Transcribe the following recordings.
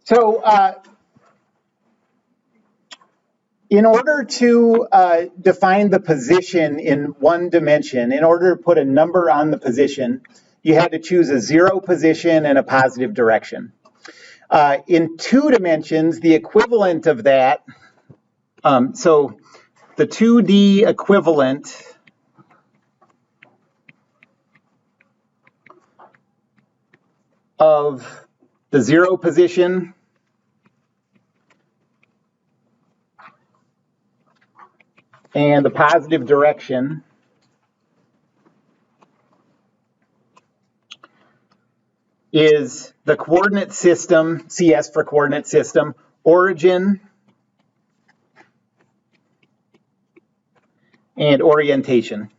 So in order to define the position in one dimension, in order to put a number on the position, you had to choose a 0 position and a positive direction. In 2 dimensions, the equivalent of that, so the 2D equivalent of the 0 position and the positive direction is the coordinate system, CS for coordinate system, origin and orientation.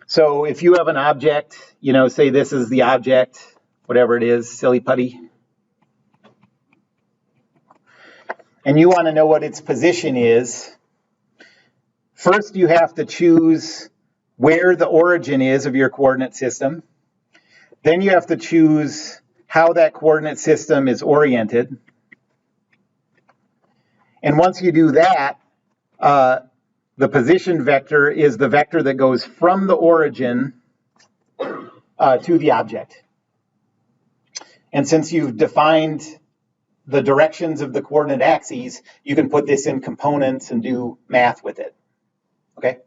So if you have an object, say this is the object, whatever it is, silly putty, and you want to know what its position is, first you have to choose where the origin is of your coordinate system. Then you have to choose how that coordinate system is oriented. And once you do that, the position vector is the vector that goes from the origin to the object. And since you've defined the directions of the coordinate axes, you can put this in components and do math with it. Okay?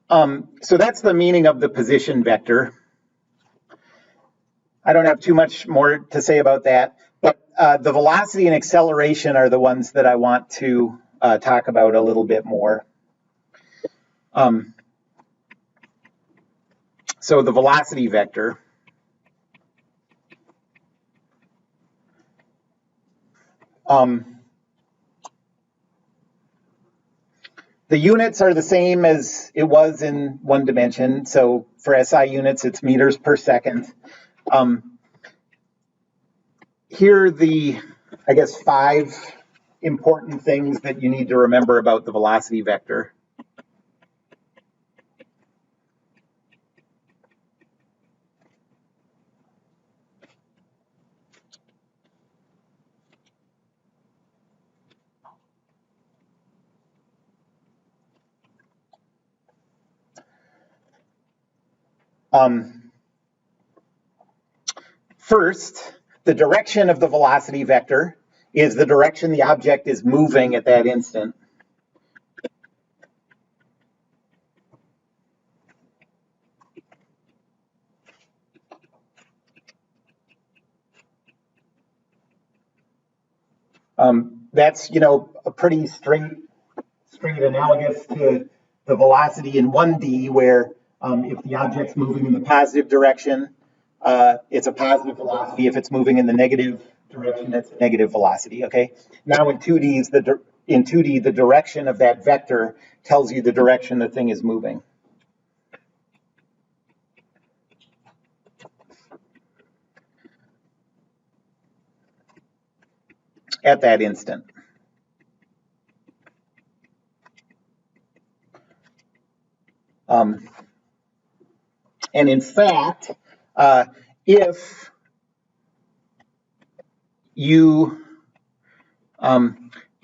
So that's the meaning of the position vector. I don't have too much more to say about that, but the velocity and acceleration are the ones that I want to talk about a little bit more. So the velocity vector. The units are the same as it was in one dimension. So for SI units, it's meters per second. Here are the, 5 important things that you need to remember about the velocity vector. First, the direction of the velocity vector is the direction the object is moving at that instant. That's, a pretty straight analogous to the velocity in 1D, where if the object's moving in the positive direction, it's a positive velocity. If it's moving in the negative direction, that's a negative velocity, okay? Now in 2D, the direction of that vector tells you the direction the thing is moving. At that instant. And in fact, if you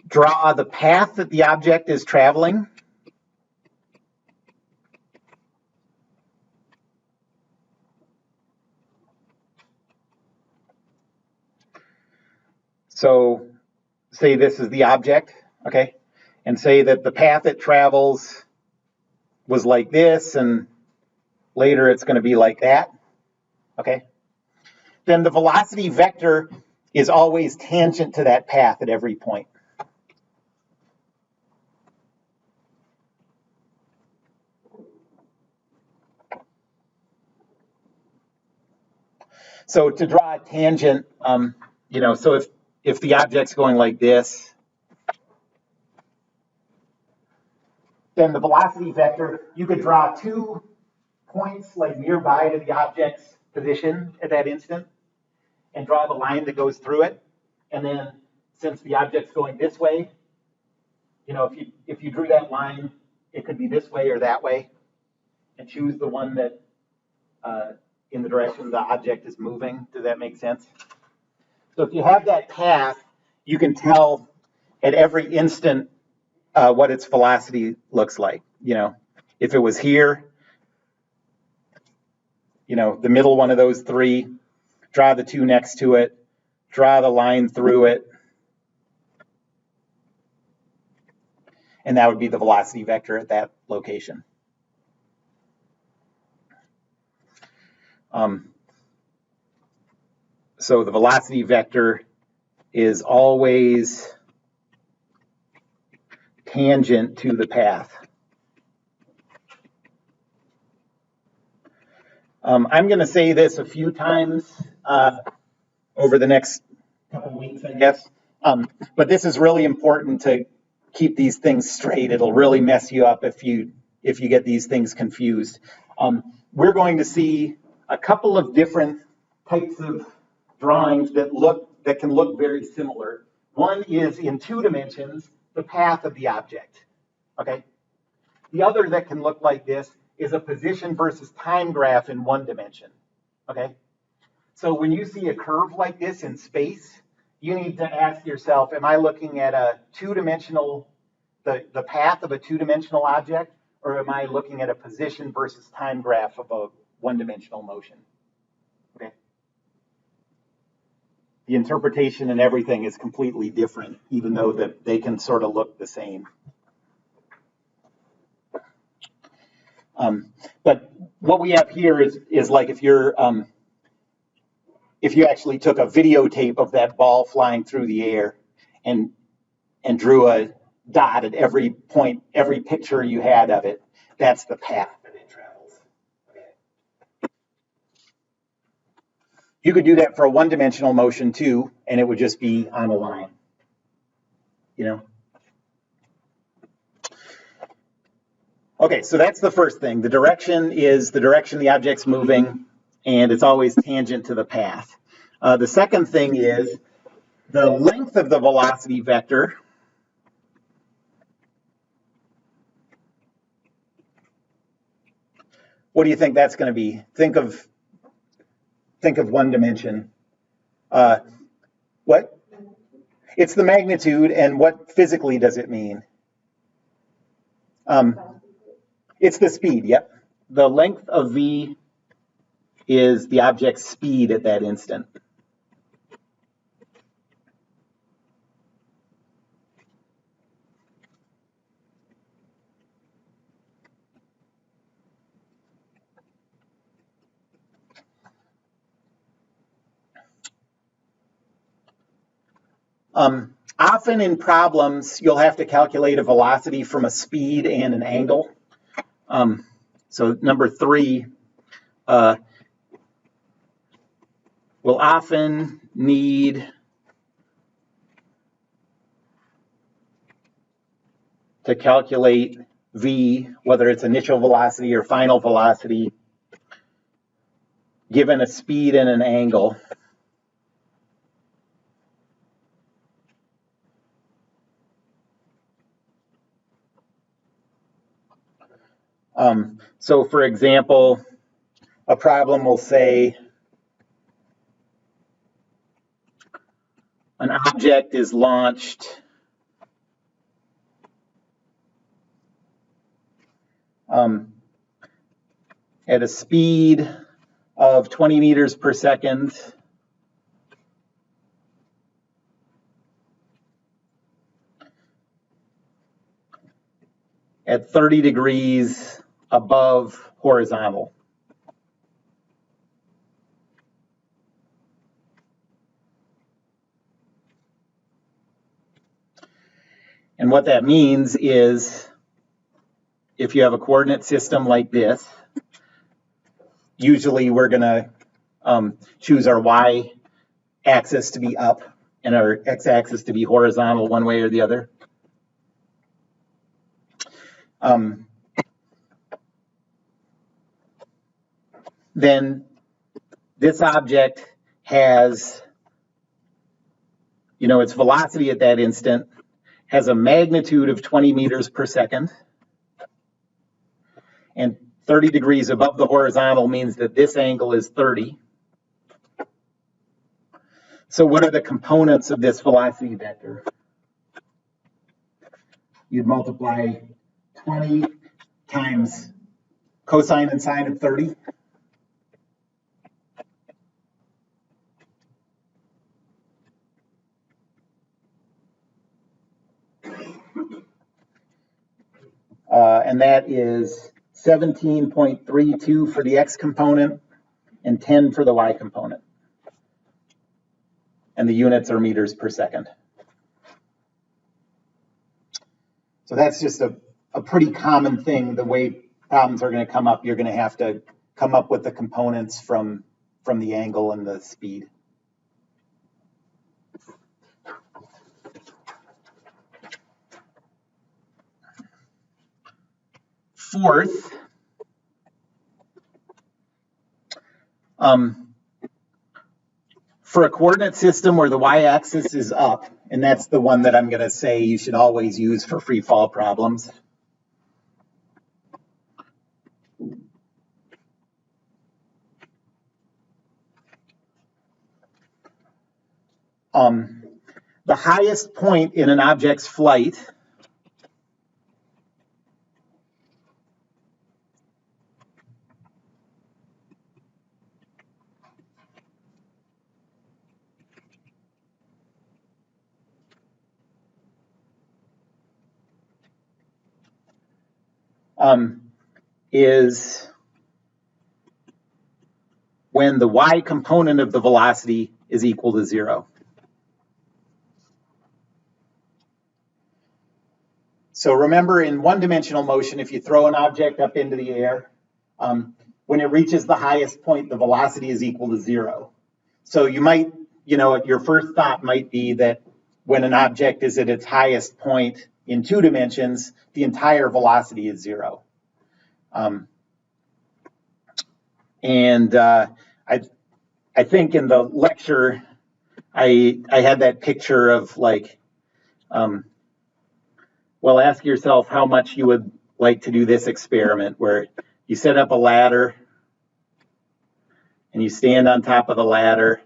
draw the path that the object is traveling, so say this is the object, okay, and say that the path it travels was like this, and later it's going to be like that, okay, then the velocity vector is always tangent to that path at every point. So to draw a tangent, so if the object's going like this, then the velocity vector, you could draw 2 points like nearby to the object's position at that instant and draw the line that goes through it. And then since the object's going this way, if you drew that line, it could be this way or that way. and choose the one that in the direction the object is moving. Does that make sense? So if you have that path, you can tell at every instant what its velocity looks like. If it was here, the middle one of those three, draw the two next to it, draw the line through it, and that would be the velocity vector at that location. So the velocity vector is always tangent to the path. I'm going to say this a few times over the next couple weeks, I guess. But this is really important to keep these things straight. It'll really mess you up if you get these things confused. We're going to see a couple of different types of drawings that can look very similar. One is in 2 dimensions, the path of the object. Okay. The other that can look like this is a position versus time graph in 1 dimension. Okay. So when you see a curve like this in space, you need to ask yourself, am I looking at a 2-dimensional, the path of a 2-dimensional object, or am I looking at a position versus time graph of a 1-dimensional motion? Okay. The interpretation and everything is completely different, even though that they can sort of look the same. But what we have here is like if you actually took a videotape of that ball flying through the air and drew a dot at every point, every picture you had of it, that's the path that it travels. You could do that for a 1-dimensional motion too, and it would just be on a line. Okay, so that's the first thing. The direction is the direction the object's moving, and it's always tangent to the path. The second thing is the length of the velocity vector what do you think that's going to be? Think of 1 dimension. What? It's the magnitude, and what physically does it mean? It's the speed, yep. The length of v is the object's speed at that instant. Often in problems, you'll have to calculate a velocity from a speed and an angle. So number 3, we'll often need to calculate v, whether it's initial velocity or final velocity, given a speed and an angle. So for example, a problem will say an object is launched at a speed of 20 meters per second at 30 degrees above horizontal. And what that means is if you have a coordinate system like this, usually we're going to choose our y-axis to be up and our x-axis to be horizontal one way or the other. Then this object has, its velocity at that instant has a magnitude of 20 meters per second. And 30 degrees above the horizontal means that this angle is 30. So what are the components of this velocity vector? You'd multiply 20 times cosine and sine of 30. And that is 17.32 for the x component and 10 for the y component. And the units are meters per second. So that's just a pretty common thing. The way problems are going to come up, you're going to have to come up with the components from the angle and the speed. Fourth, for a coordinate system where the y-axis is up, and that's the one that I'm going to say you should always use for free fall problems. The highest point in an object's flight is when the y component of the velocity is equal to 0. So remember, in one-dimensional motion, if you throw an object up into the air, when it reaches the highest point, the velocity is equal to 0. So you might, your first thought might be that when an object is at its highest point in 2 dimensions, the entire velocity is 0. I think in the lecture, I had that picture of like, well, ask yourself how much you would like to do this experiment where you set up a ladder and you stand on top of the ladder.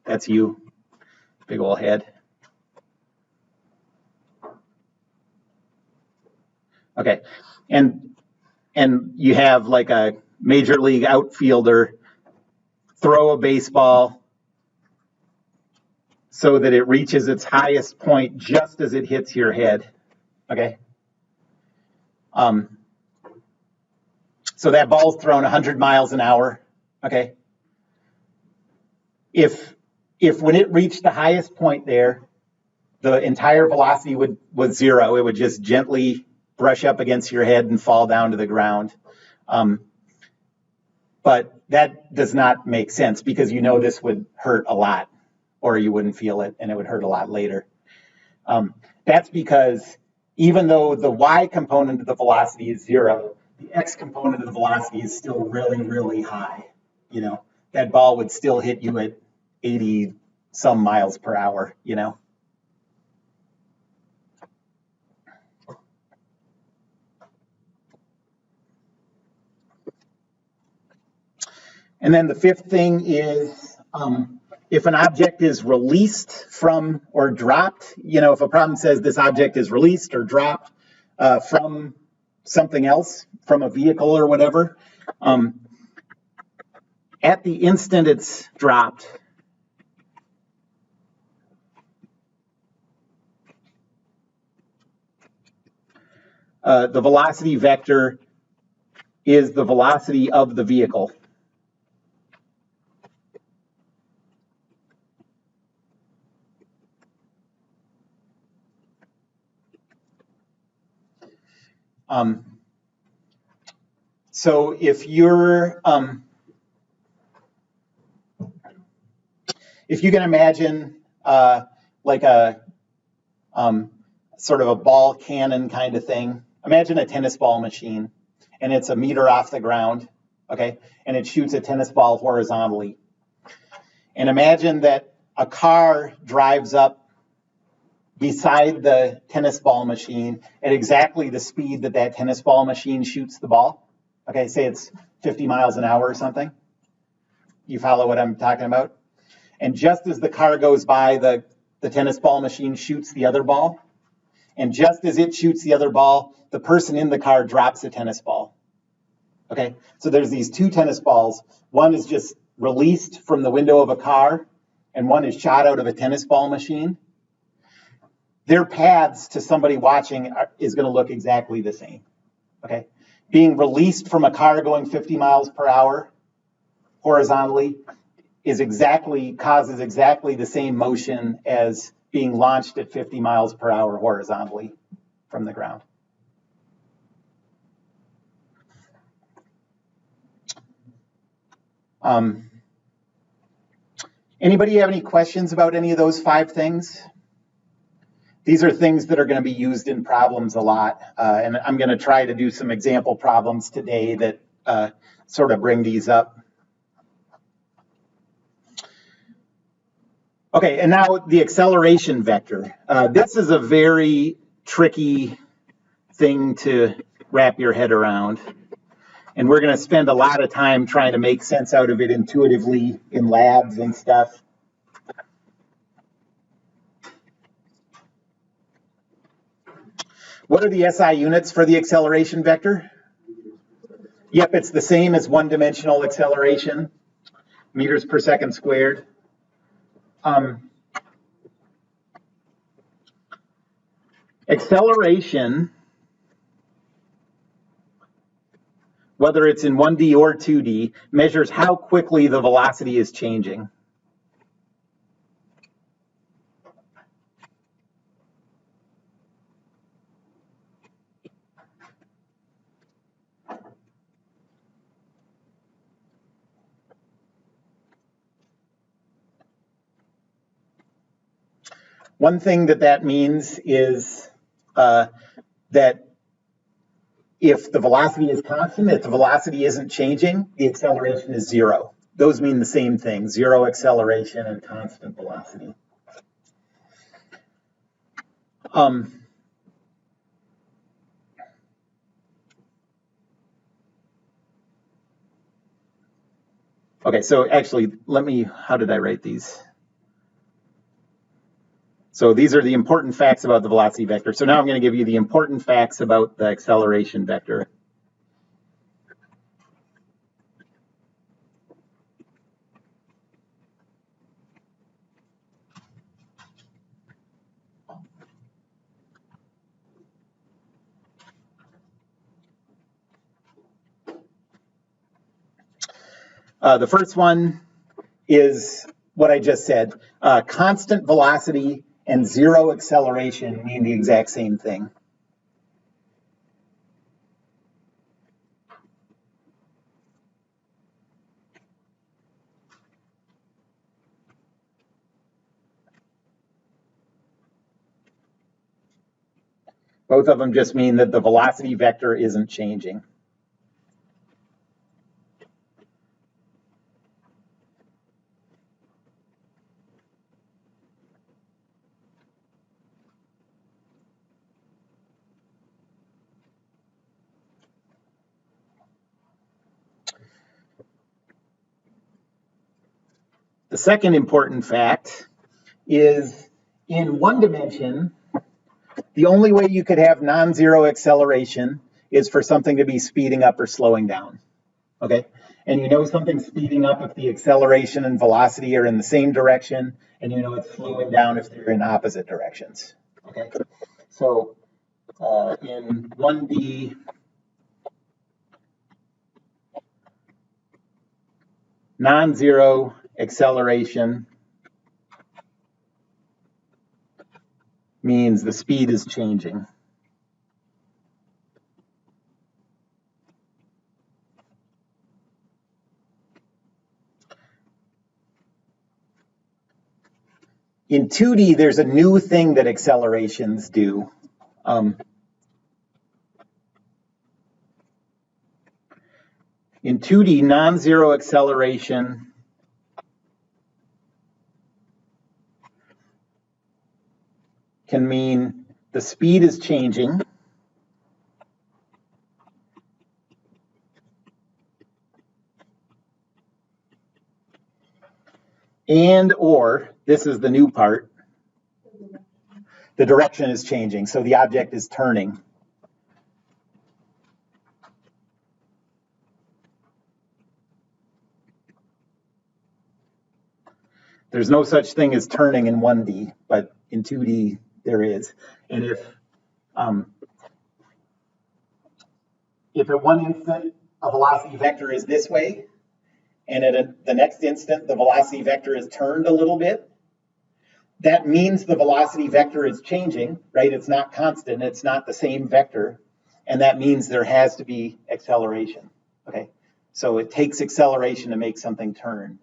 That's you, big old head. Okay, and you have like a major league outfielder throw a baseball so that it reaches its highest point just as it hits your head. Okay. So that ball's thrown 100 miles an hour. Okay. If when it reached the highest point there, the entire velocity was 0, it would just gently brush up against your head and fall down to the ground. But that does not make sense because this would hurt a lot, or you wouldn't feel it and it would hurt a lot later. That's because even though the y component of the velocity is 0, the x component of the velocity is still really, really high. That ball would still hit you at 80 some miles per hour, And then the fifth thing is if an object is released from or dropped, if a problem says this object is released or dropped from something else, from a vehicle or whatever, at the instant it's dropped, the velocity vector is the velocity of the vehicle. So if you can imagine like a sort of a ball cannon kind of thing, imagine a tennis ball machine, and it's a meter off the ground, okay, and it shoots a tennis ball horizontally. And imagine that a car drives up beside the tennis ball machine at exactly the speed that that tennis ball machine shoots the ball. Okay, say it's 50 miles an hour or something. You follow what I'm talking about? And just as the car goes by, the tennis ball machine shoots the other ball. And just as it shoots the other ball, the person in the car drops a tennis ball. Okay, so there's these two tennis balls. One is just released from the window of a car, and one is shot out of a tennis ball machine. Their paths to somebody watching is going to look exactly the same. Okay, being released from a car going 50 miles per hour horizontally causes exactly the same motion as being launched at 50 miles per hour horizontally from the ground. Anybody have any questions about any of those 5 things? These are things that are going to be used in problems a lot, and I'm going to try to do some example problems today that sort of bring these up. Okay, and now the acceleration vector. This is a very tricky thing to wrap your head around, and we're going to spend a lot of time trying to make sense out of it intuitively in labs and stuff. What are the SI units for the acceleration vector? Yep, it's the same as one-dimensional acceleration, meters per second squared. Acceleration, whether it's in 1D or 2D, measures how quickly the velocity is changing. One thing that means is that if the velocity is constant, if the velocity isn't changing, the acceleration is 0. Those mean the same thing, 0 acceleration and constant velocity. Okay, so actually, how did I write these? So these are the important facts about the velocity vector. So now I'm going to give you the important facts about the acceleration vector. The first one is what I just said. Constant velocity and 0 acceleration mean the exact same thing. Both of them just mean that the velocity vector isn't changing. The second important fact is in one dimension, the only way you could have non-zero acceleration is for something to be speeding up or slowing down, okay? And you know something's speeding up if the acceleration and velocity are in the same direction, and you know it's slowing down if they're in opposite directions, okay? So in 1D, non-zero acceleration means the speed is changing. In 2D, there's a new thing that accelerations do. In 2D, non-zero acceleration can mean the speed is changing, and or, this is the new part, the direction is changing, so the object is turning. There's no such thing as turning in 1D, but in 2D there is. And if at one instant a velocity vector is this way, and at the next instant the velocity vector is turned a little bit, that means the velocity vector is changing, right? It's not constant, it's not the same vector, and that means there has to be acceleration, okay? So it takes acceleration to make something turn.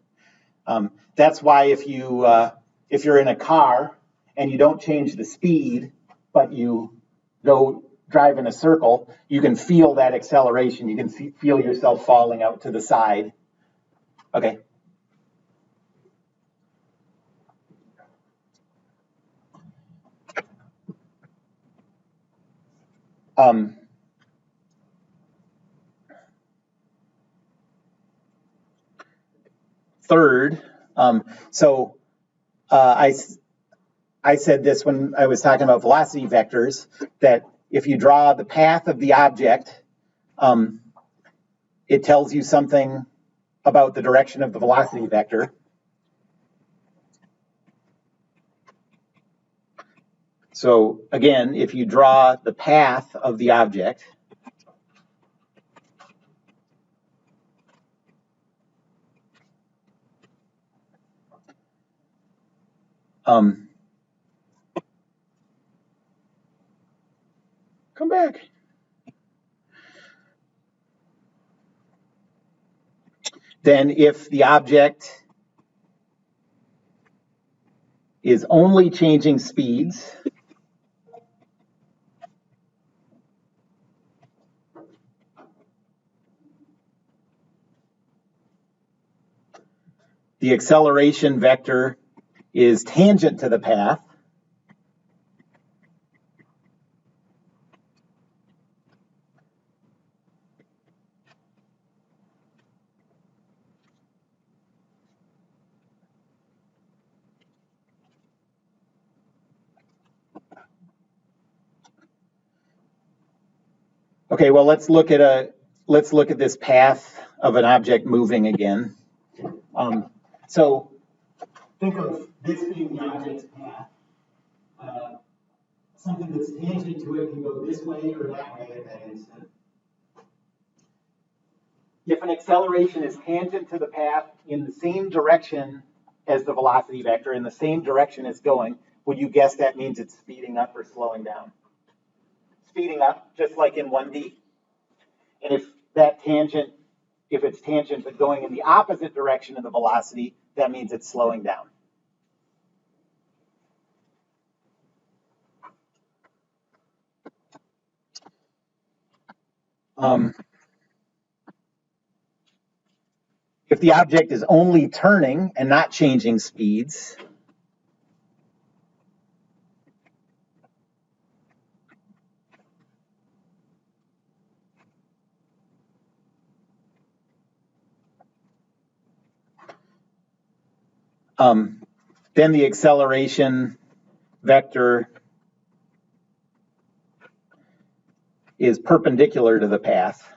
That's why if you're in a car and you don't change the speed, but you go drive in a circle, you can feel that acceleration. You can feel yourself falling out to the side. Okay. Third, I said this when I was talking about velocity vectors, that if you draw the path of the object, it tells you something about the direction of the velocity vector. So again, if you draw the path of the object, come back. Then if the object is only changing speeds, the acceleration vector is tangent to the path, okay, well, let's look at this path of an object moving again. So think of this being the object's path. Something that's tangent to it can go this way or that way at that instant. If an acceleration is tangent to the path in the same direction as the velocity vector, in the same direction it's going, would you guess that means it's speeding up or slowing down? Speeding up, just like in 1D. And if it's tangent but going in the opposite direction of the velocity, that means it's slowing down. If the object is only turning and not changing speeds, then the acceleration vector is perpendicular to the path.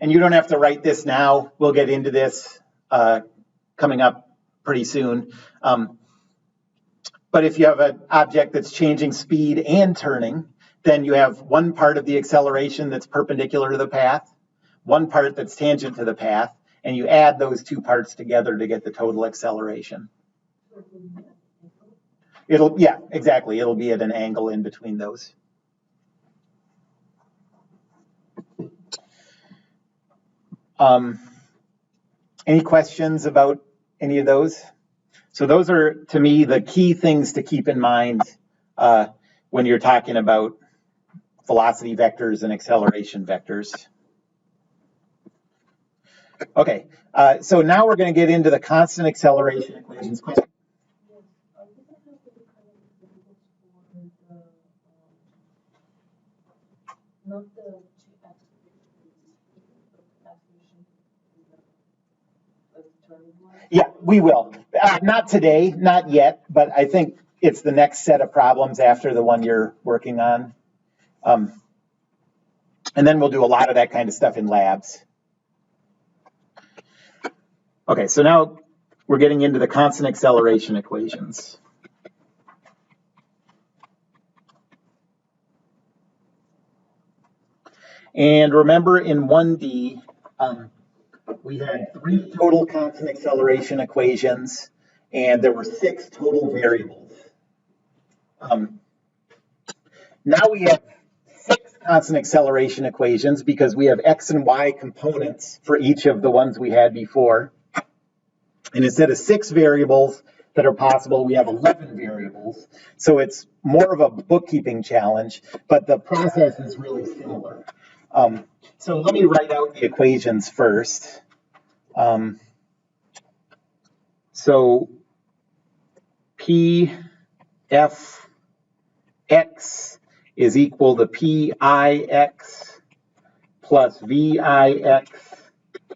And you don't have to write this now. We'll get into this coming up pretty soon. But if you have an object that's changing speed and turning, then you have one part of the acceleration that's perpendicular to the path, one part that's tangent to the path, and you add those two parts together to get the total acceleration. Yeah, exactly. It'll be at an angle in between those. Any questions about any of those? So those are, to me, the key things to keep in mind when you're talking about velocity vectors and acceleration vectors. Okay, so now we're going to get into the constant acceleration equations. Question? Yeah, we will. Not today, not yet, but I think it's the next set of problems after the one you're working on. And then we'll do a lot of that kind of stuff in labs. Okay, so now we're getting into the constant acceleration equations. And remember in 1D, we had 3 total constant acceleration equations, and there were 6 total variables. Now we have 6 constant acceleration equations because we have x and y components for each of the ones we had before. And instead of 6 variables that are possible, we have 11 variables. So it's more of a bookkeeping challenge, but the process is really similar. So let me write out the equations first. So P F X is equal to Pix plus Vix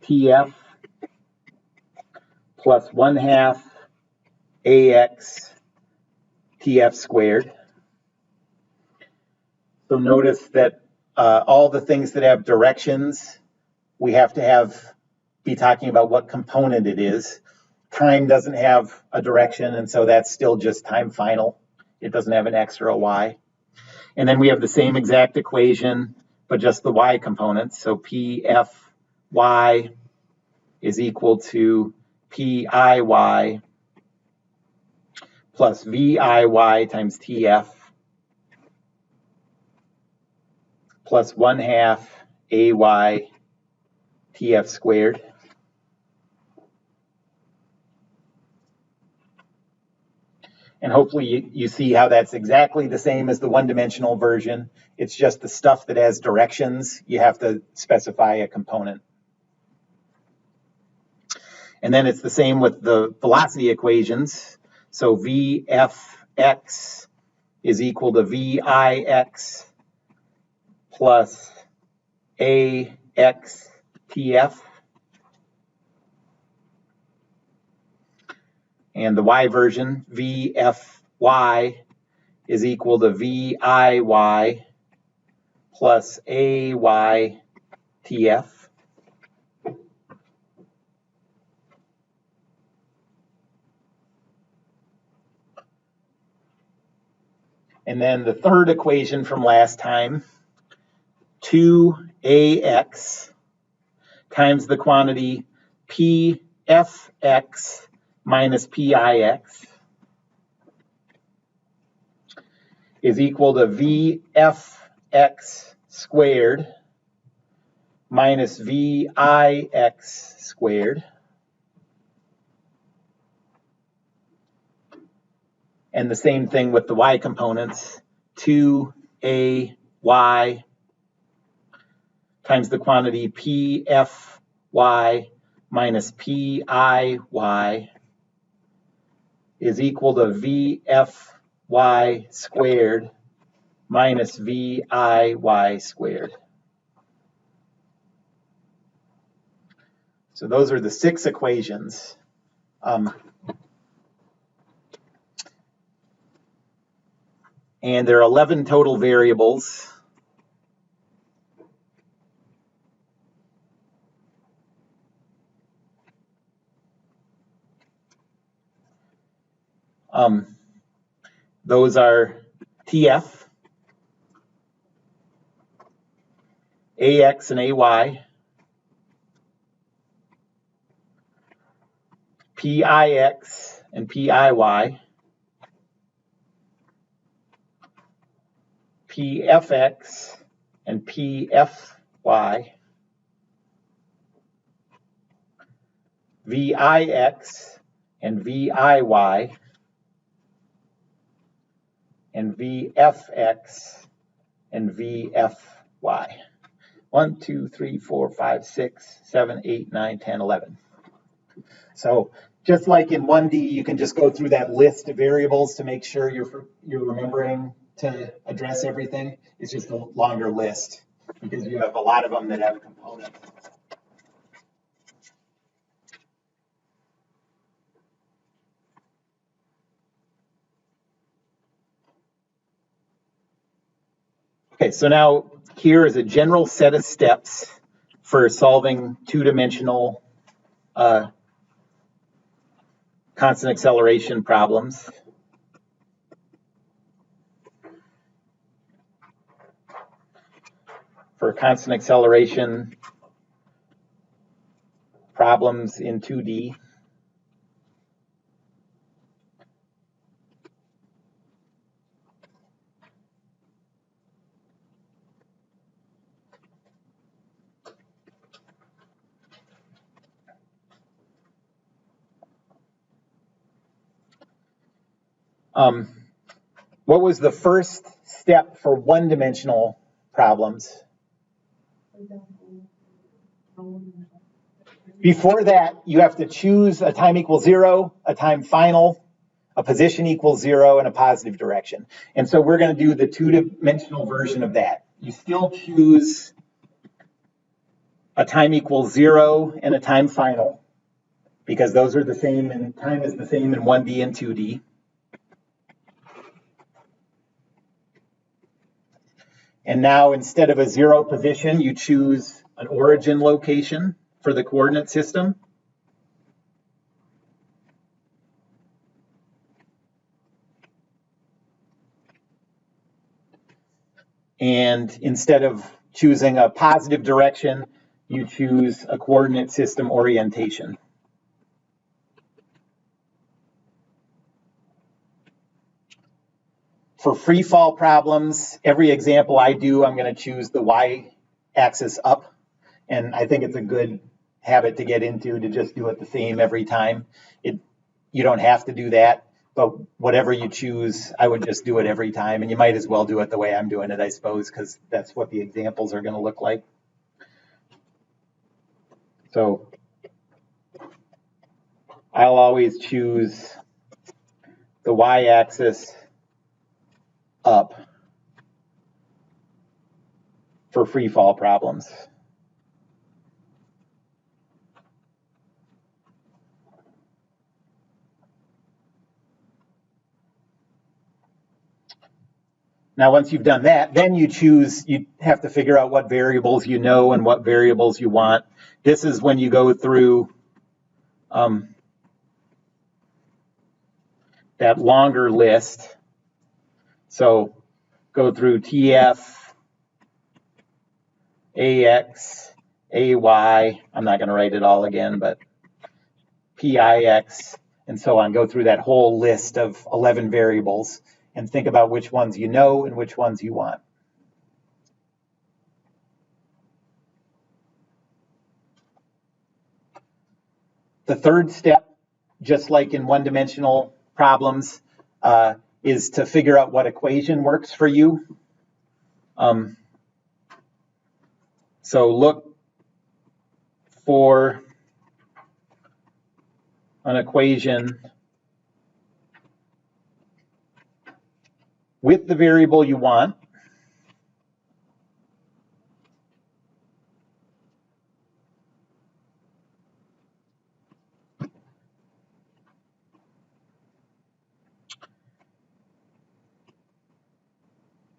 TF plus 1/2 AX TF squared. So notice that all the things that have directions, we have to be talking about what component it is. Time doesn't have a direction, and so that's still just time final. It doesn't have an x or a y. And then we have the same exact equation, but just the y components. So PFY is equal to PIY plus VIY times TF plus 1/2 AY TF squared. And hopefully you see how that's exactly the same as the one-dimensional version. It's just the stuff that has directions, you have to specify a component. And then it's the same with the velocity equations. So Vfx is equal to Vix plus AX TF. And the y version, Vfy, is equal to VIY plus AY TF. And then the third equation from last time, 2AX times the quantity PFX minus PIX is equal to VFX squared minus VIX squared. And the same thing with the y components, 2AY times the quantity PFY minus PIY is equal to VFY squared minus VIY squared. So those are the 6 equations. And there are 11 total variables. Those are TF, AX and AY, PIX and PIY, PFX and PFY, VIX and VIY, and VFX and VFY. 1, 2, 3, 4, 5, 6, 7, 8, 9, 10, 11. So just like in 1D, you can just go through that list of variables to make sure you're remembering to address everything. It's just a longer list because you have a lot of them that have components. Okay, so now here is a general set of steps for solving two-dimensional constant acceleration problems. For constant acceleration problems in 2D. What was the first step for one-dimensional problems? Before that, you have to choose a time equals 0, a time final, a position equals 0, and a positive direction. And so we're going to do the two-dimensional version of that. You still choose a time equals 0 and a time final, because those are the same, and time is the same in 1D and 2D. And now instead of a 0 position, you choose an origin location for the coordinate system. And instead of choosing a positive direction, you choose a coordinate system orientation. For free fall problems, every example I do, I'm going to choose the y-axis up. And I think it's a good habit to get into, to just do it the same every time. You don't have to do that, but whatever you choose, I would just do it every time. And you might as well do it the way I'm doing it, I suppose, because that's what the examples are going to look like. So I'll always choose the y-axis up for free fall problems. Now, once you've done that, then you have to figure out what variables you know and what variables you want. This is when you go through that longer list. So go through TF, AX, AY, I'm not going to write it all again, but PIX, and so on. Go through that whole list of 11 variables and think about which ones you know and which ones you want. The third step, just like in one-dimensional problems, is to figure out what equation works for you. So look for an equation with the variable you want.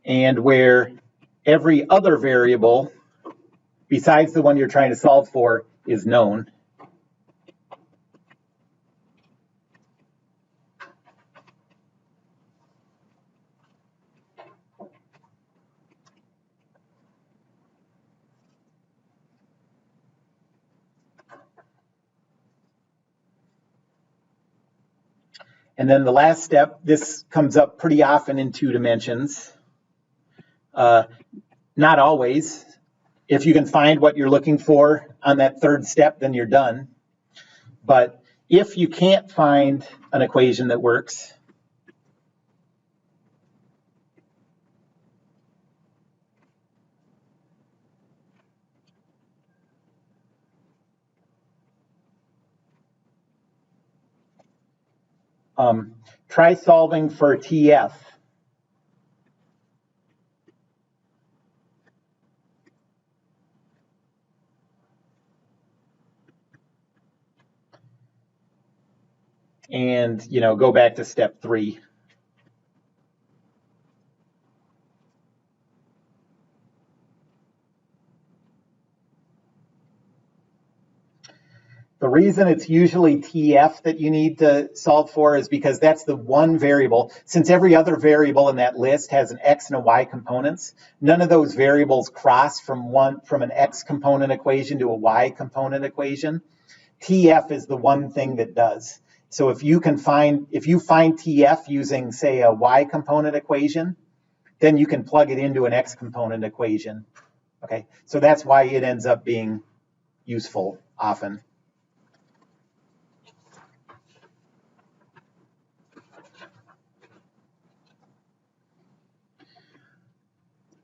And where every other variable besides the one you're trying to solve for is known. And then the last step, this comes up pretty often in 2 dimensions. Not always. If you can find what you're looking for on that third step, then you're done. But if you can't find an equation that works, Try solving for TF. And, go back to step 3. The reason it's usually TF that you need to solve for is because that's the one variable. Since every other variable in that list has an X and a Y components, none of those variables cross from an X component equation to a Y component equation. TF is the one thing that does. So if you find TF using, say, a Y component equation, then you can plug it into an X component equation. Okay, so that's why it ends up being useful often.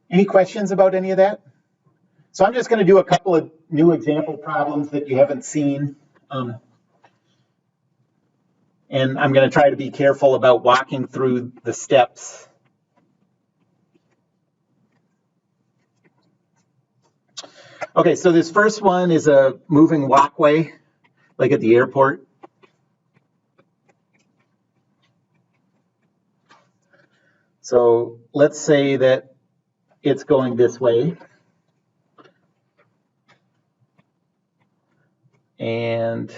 Any questions about any of that? So I'm just going to do a couple of new example problems that you haven't seen. And I'm going to try to be careful about walking through the steps. Okay, so this first one is a moving walkway, like at the airport. So let's say that it's going this way. And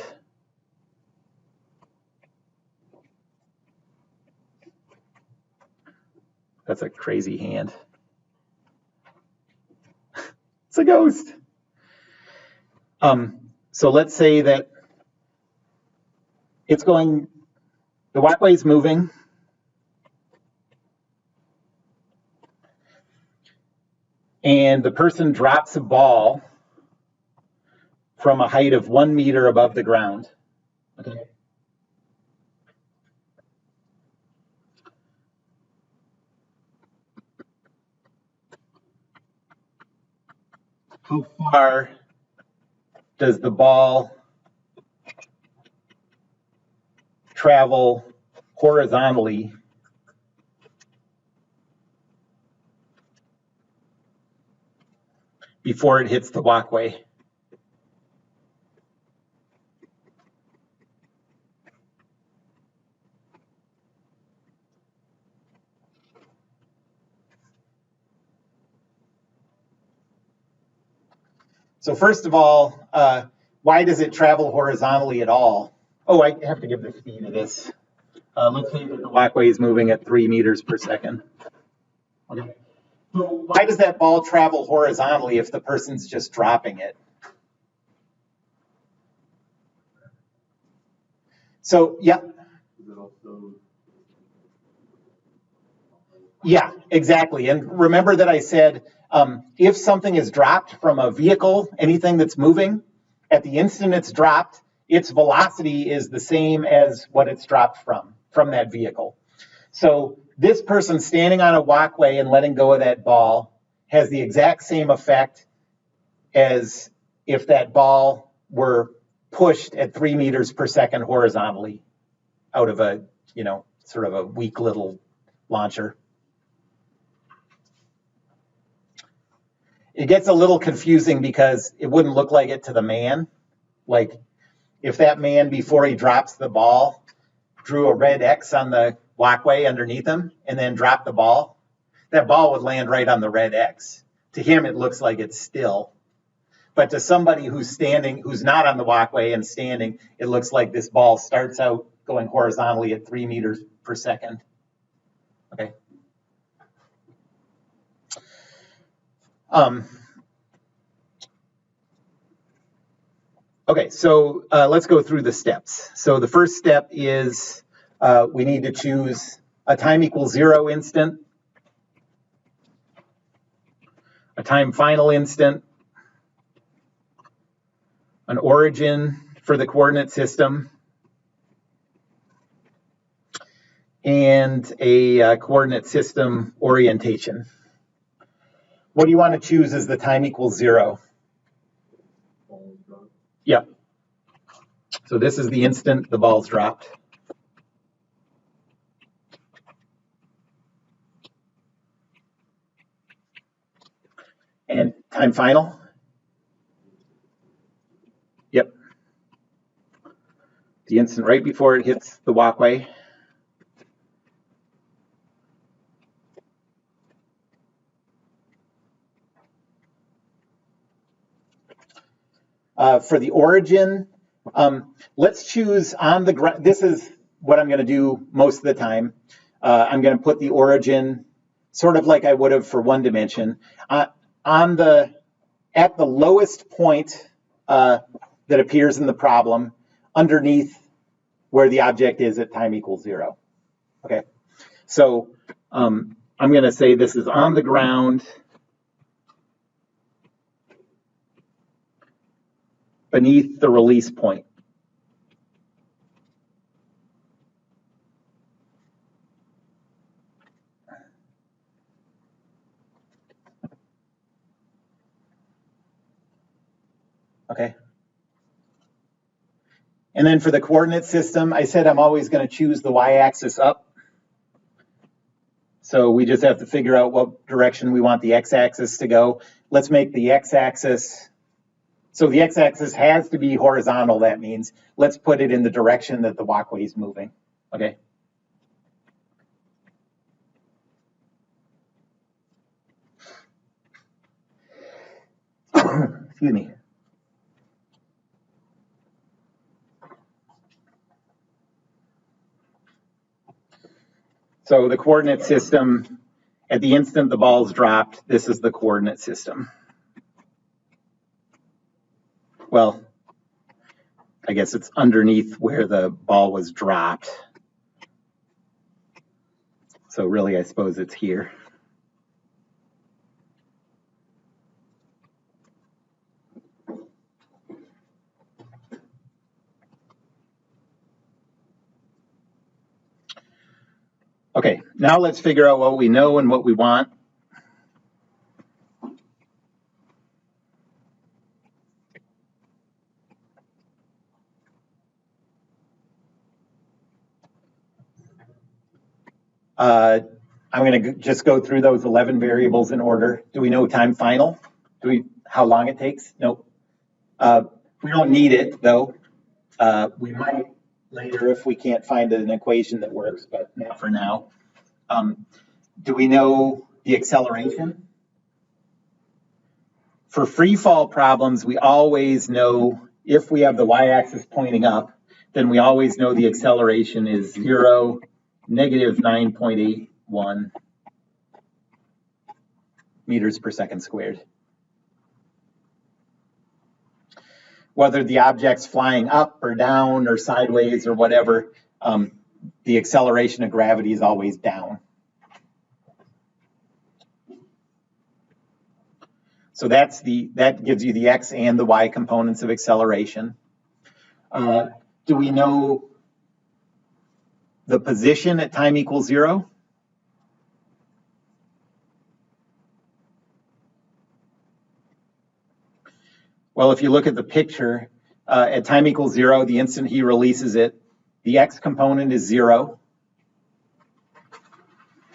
that's a crazy hand. It's a ghost. So let's say that it's going, the walkway is moving. And the person drops a ball from a height of 1 meter above the ground. Okay. How far does the ball travel horizontally before it hits the walkway? So first of all, why does it travel horizontally at all? Oh, I have to give the speed of this. Let's say that the walkway is moving at 3 meters per second. Okay. So why does that ball travel horizontally if the person's just dropping it? So, yeah. Yeah, exactly. And remember that I said, if something is dropped from a vehicle, anything that's moving, at the instant it's dropped, its velocity is the same as what it's dropped from that vehicle. So this person standing on a walkway and letting go of that ball has the exact same effect as if that ball were pushed at 3 meters per second horizontally out of a, sort of a weak little launcher. It gets a little confusing because it wouldn't look like it to the man. Like if that man, before he drops the ball, drew a red X on the walkway underneath him and then dropped the ball, that ball would land right on the red X. To him, it looks like it's still. But to somebody who's standing, who's not on the walkway and standing, it looks like this ball starts out going horizontally at 3 meters per second. Okay. Okay, so let's go through the steps. So the first step is we need to choose a time equals 0 instant, a time final instant, an origin for the coordinate system, and a coordinate system orientation. What do you want to choose as the time equals 0? Yeah. So this is the instant the ball's dropped. And time final. Yep. The instant right before it hits the walkway. For the origin, let's choose on the ground. This is what I'm going to do most of the time. I'm going to put the origin sort of like I would have for one dimension at the lowest point that appears in the problem underneath where the object is at time equals 0. Okay, so I'm going to say this is on the ground beneath the release point. Okay. And then for the coordinate system, I said I'm always going to choose the y-axis up. So we just have to figure out what direction we want the x-axis to go. Let's make the x-axis, so the x-axis has to be horizontal, that means. Let's put it in the direction that the walkway is moving, okay? Excuse me. So the coordinate system, at the instant the ball's dropped, this is the coordinate system. Well, I guess it's underneath where the ball was dropped. So really, I suppose it's here. Okay, now let's figure out what we know and what we want. I'm going to just go through those 11 variables in order. Do we know time final? How long it takes? Nope. We don't need it, though. We might later if we can't find an equation that works, but not for now. Do we know the acceleration? For free fall problems, we always know, if we have the y-axis pointing up, then we always know the acceleration is 0, negative 9.81 meters per second squared. Whether the object's flying up or down or sideways or whatever, the acceleration of gravity is always down. So that gives you the x and the y components of acceleration. Do we know the position at time equals 0? Well, if you look at the picture, at time equals 0, the instant he releases it, the x component is 0,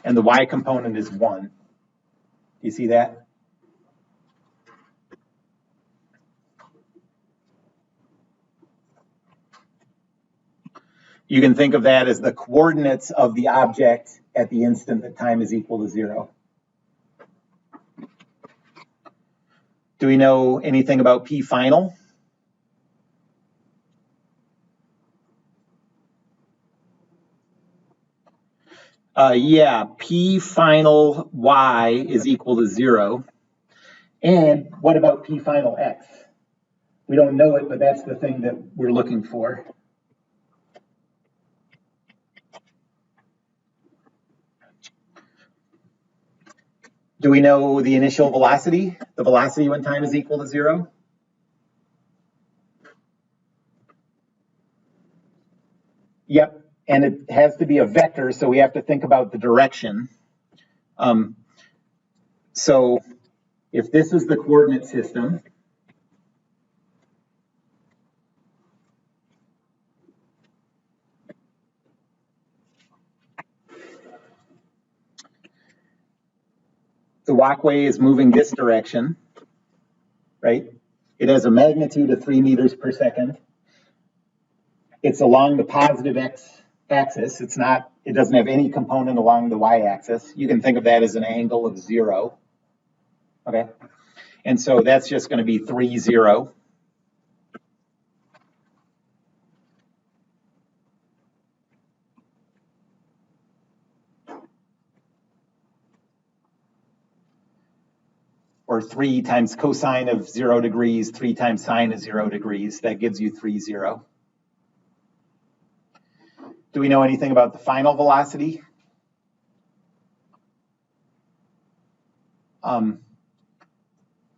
and the y component is 1. Do you see that? You can think of that as the coordinates of the object at the instant that time is equal to 0. Do we know anything about P final? Yeah, P final y is equal to 0. And what about P final x? We don't know it, but that's the thing that we're looking for. Do we know the initial velocity? The velocity when time is equal to 0? Yep, and it has to be a vector, so we have to think about the direction. So if this is the coordinate system, the walkway is moving this direction. It has a magnitude of 3 meters per second. It's along the positive x-axis. It doesn't have any component along the y-axis. You can think of that as an angle of 0. Okay? And so that's just going to be 3, 0. Or 3 times cosine of 0 degrees, 3 times sine of 0 degrees. That gives you 3, 0. Do we know anything about the final velocity?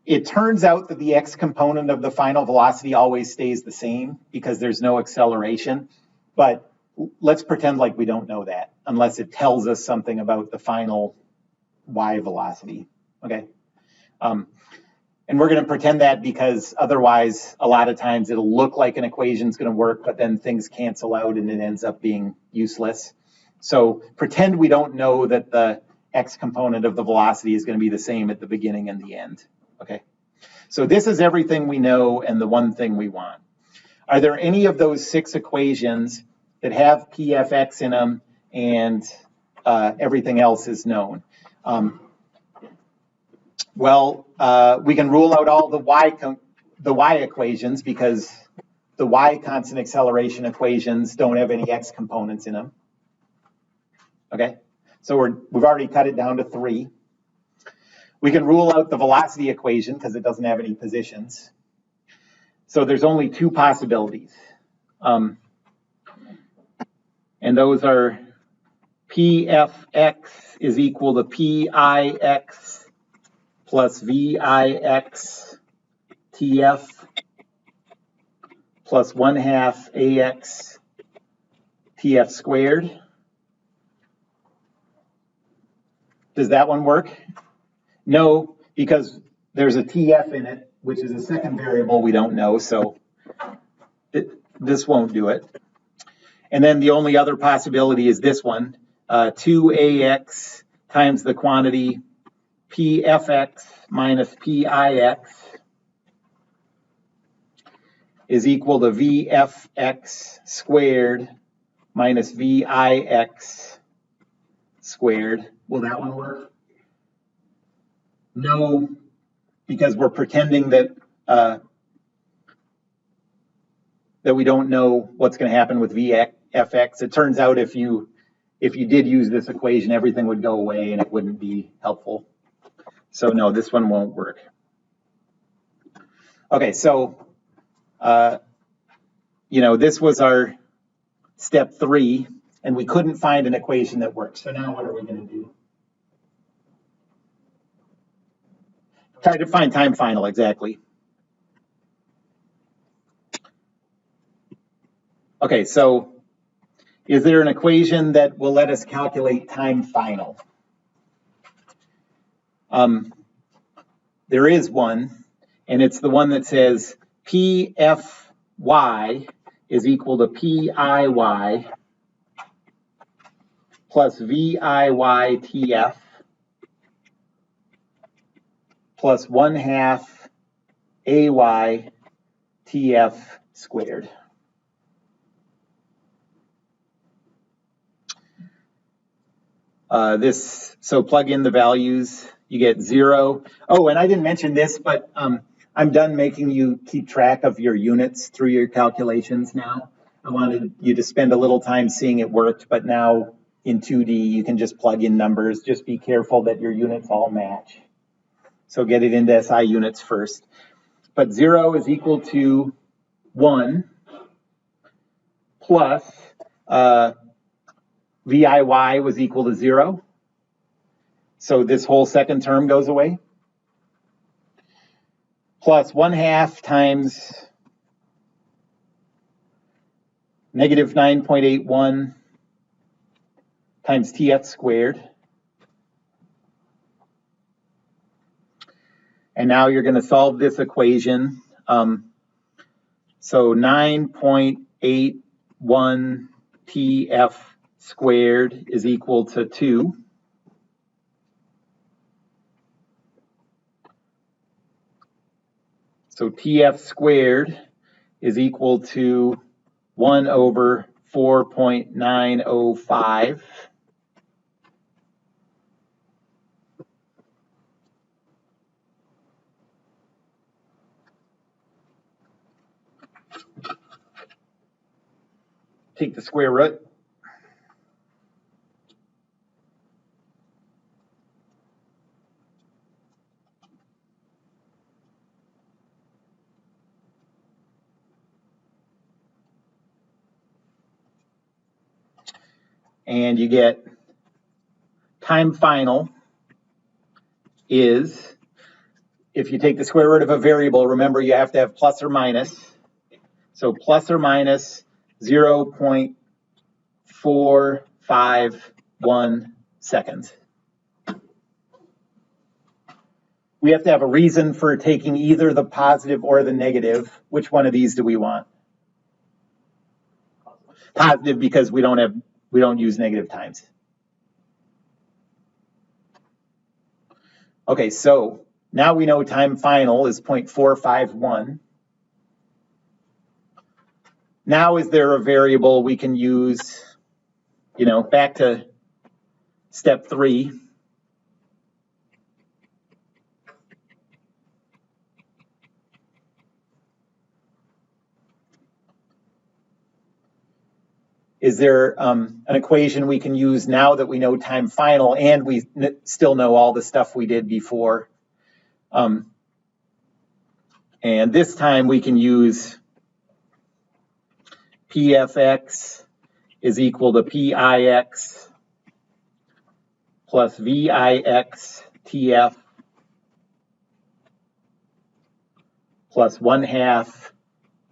It turns out that the x component of the final velocity always stays the same because there's no acceleration. But let's pretend like we don't know that unless it tells us something about the final y velocity. Okay. And we're going to pretend that because otherwise, a lot of times it'll look like an equation is going to work, but then things cancel out and it ends up being useless. So pretend we don't know that the x component of the velocity is going to be the same at the beginning and the end. Okay. So this is everything we know and the one thing we want. Are there any of those 6 equations that have pfx in them and everything else is known? Well, we can rule out all the y equations because the y constant acceleration equations don't have any x components in them. Okay, so we've already cut it down to 3. We can rule out the velocity equation because it doesn't have any positions. So there's only 2 possibilities. And those are pfx is equal to pix plus vix tf plus 1/2 ax tf squared. Does that one work? No, because there's a tf in it, which is a second variable we don't know, so this won't do it. And then the only other possibility is this one, 2ax times the quantity pfx minus pix is equal to vfx squared minus vix squared. Will that one work? No, because we're pretending that that we don't know what's going to happen with vfx. It turns out if you did use this equation, everything would go away and it wouldn't be helpful. So no, this one won't work. Okay, so this was our step 3, and we couldn't find an equation that works. So now what are we going to do? Try to find time final, exactly. Okay, so is there an equation that will let us calculate time final? There is one, and it's the one that says pfy is equal to piy plus viytf plus 1/2 aytf squared. So plug in the values, you get 0. Oh, and I didn't mention this, but I'm done making you keep track of your units through your calculations now. I wanted you to spend a little time seeing it worked, but now in 2D, you can just plug in numbers. Just be careful that your units all match. So get it into SI units first. But 0 is equal to 1 plus VIY was equal to 0. So this whole second term goes away. Plus 1/2 times negative 9.81 times TF squared. And now you're going to solve this equation. So 9.81 TF squared is equal to 2. So TF squared is equal to 1 over 4.905. Take the square root. And you get time final is, if you take the square root of a variable, remember you have to have plus or minus. So plus or minus 0.451 seconds. We have to have a reason for taking either the positive or the negative. Which one of these do we want? Positive, because we don't use negative times. Okay, so now we know time final is 0.451. Now is there a variable we can use, back to step 3. Is there an equation we can use now that we know time final and we still know all the stuff we did before? And this time we can use PFX is equal to PIX plus VIX TF plus 1/2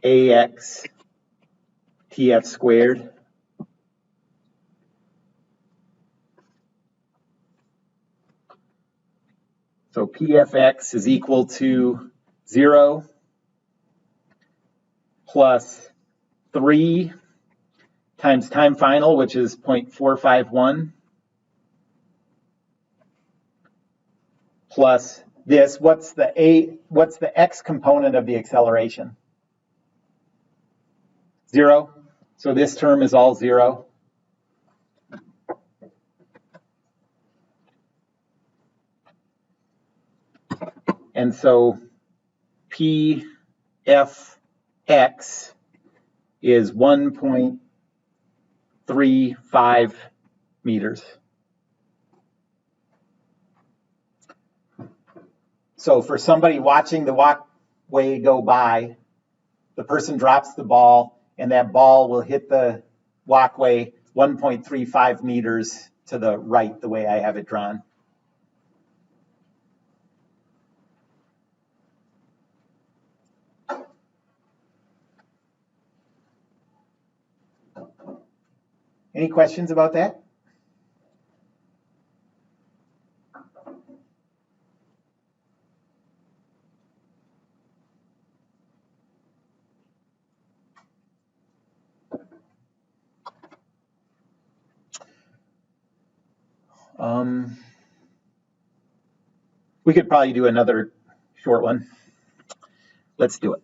AX TF squared. So PFX is equal to 0 plus 3 times time final, which is 0.451, plus this. What's the x component of the acceleration? 0. So this term is all 0. And so PFX is 1.35 meters. So for somebody watching the walkway go by, the person drops the ball, and that ball will hit the walkway 1.35 meters to the right, the way I have it drawn. Any questions about that? We could probably do another short one. Let's do it.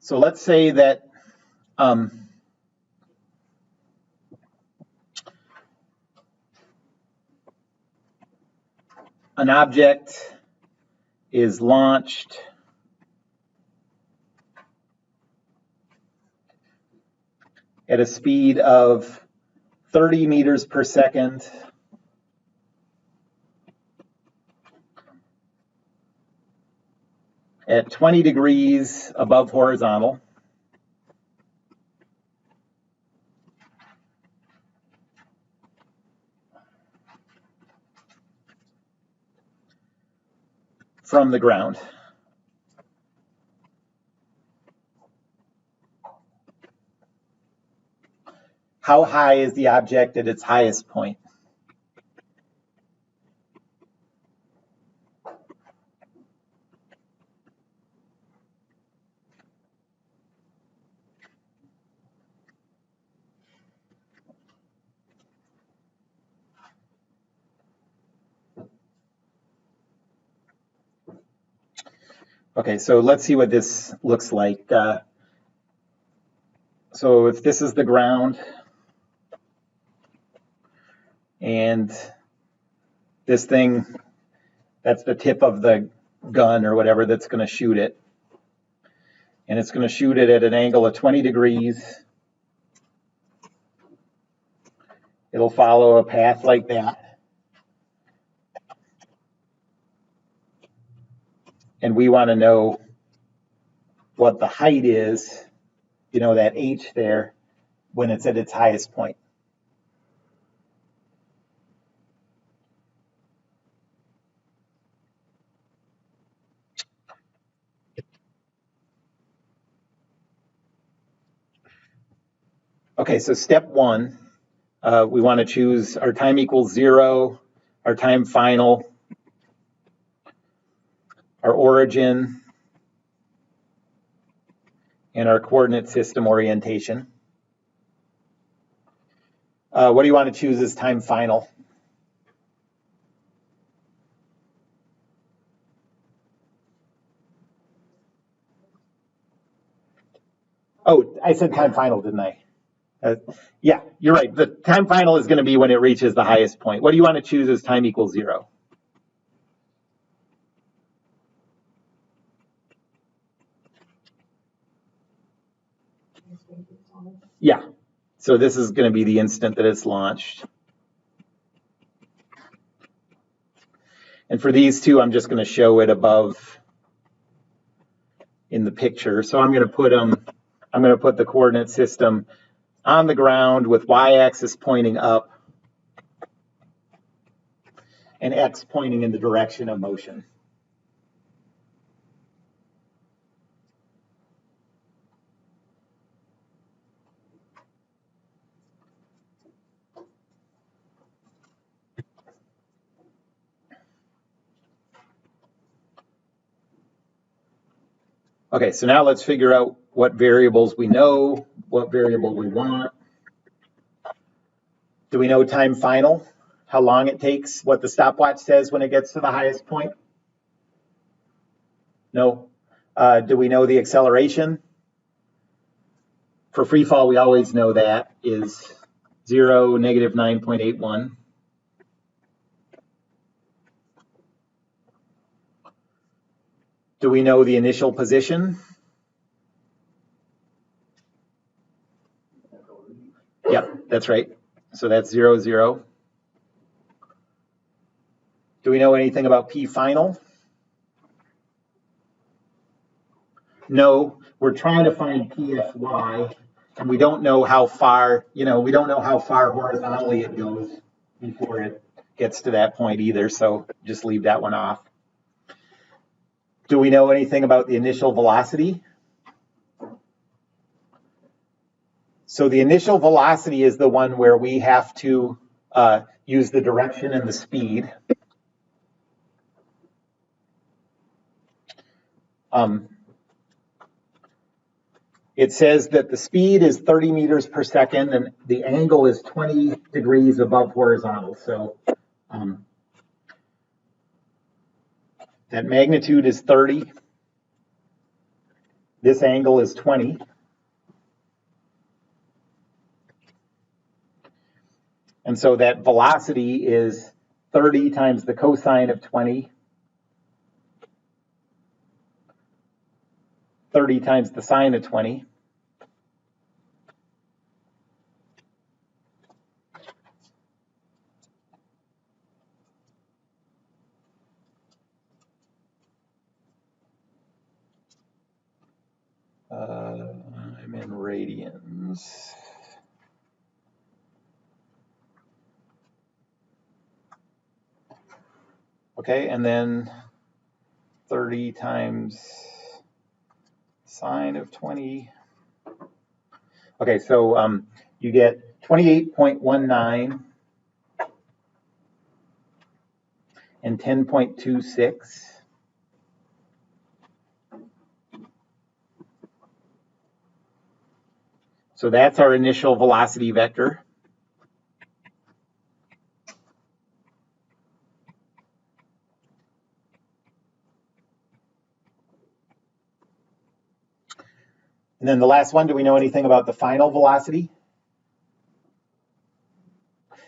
So let's say that an object is launched at a speed of 30 meters per second at 20 degrees above horizontal. From the ground. How high is the object at its highest point? Okay, so let's see what this looks like. So if this is the ground and this thing, that's the tip of the gun or whatever that's going to shoot it. And it's going to shoot it at an angle of 20 degrees. It'll follow a path like that. And we want to know what the height is, you know, that H there, when it's at its highest point. Okay, so step one, we want to choose our time equals 0, our time final, our origin, and our coordinate system orientation. What do you want to choose as time final? Oh, I said time final, didn't I? Yeah, you're right. The time final is going to be when it reaches the highest point. What do you want to choose as time equals 0? Yeah, so this is going to be the instant that it's launched. And for these two, I'm just going to show it above in the picture. So I'm going to put them, I'm going to put the coordinate system on the ground with y-axis pointing up and x pointing in the direction of motion. Okay, so now let's figure out what variables we know, what variable we want. Do we know time final? How long it takes, what the stopwatch says when it gets to the highest point? No. Do we know the acceleration? For free fall, we always know that is 0, negative 9.81. Do we know the initial position? Yep, that's right. So that's 0, 0. Do we know anything about P final? No, we're trying to find PFY, and we don't know how far, we don't know how far horizontally it goes before it gets to that point either, so just leave that one off. Do we know anything about the initial velocity? So the initial velocity is the one where we have to use the direction and the speed. It says that the speed is 30 meters per second and the angle is 20 degrees above horizontal. So that magnitude is 30. This angle is 20. And so that velocity is 30 times the cosine of 20, 30 times the sine of 20. I'm in radians. Okay, and then 30 times sine of 20. Okay, so you get 28.19 and 10.26. So that's our initial velocity vector. And then the last one, do we know anything about the final velocity?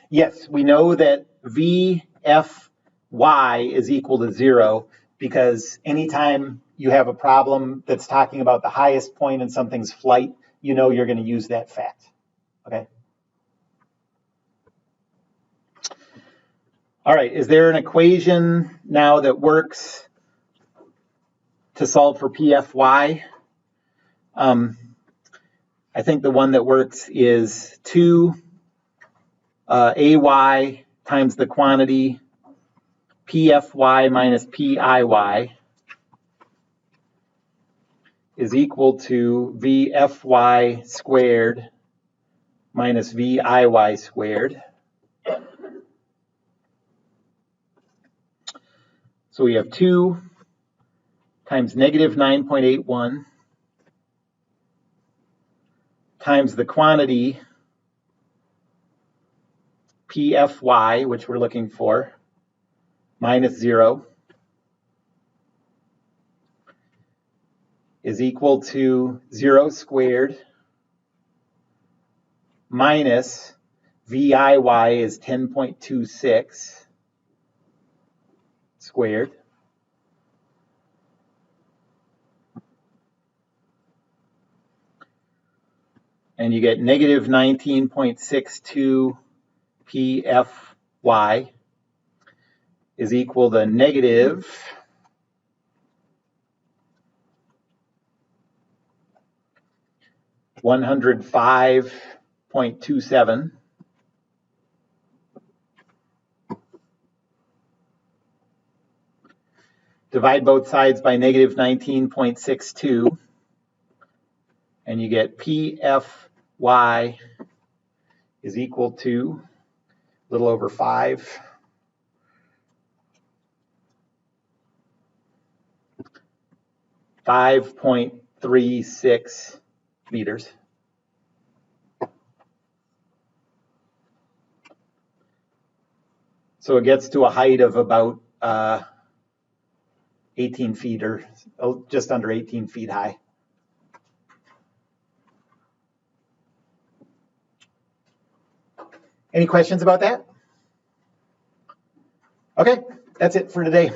Yes, we know that VFY is equal to 0 because anytime you have a problem that's talking about the highest point in something's flight, you know you're going to use that fact. Okay. All right, is there an equation now that works to solve for PFY? I think the one that works is 2 AY times the quantity PFY minus PIY is equal to VFY squared minus VIY squared. So we have 2 times negative 9.81 times the quantity PFY, which we're looking for, minus 0, is equal to 0 squared minus VIY is 10.26 squared. And you get negative 19.62 PFY is equal to negative 105.27 divide both sides by negative 19.62 and you get PFY is equal to a little over 5.36 meters. So it gets to a height of about 18 feet or just under 18 feet high. Any questions about that? Okay, that's it for today.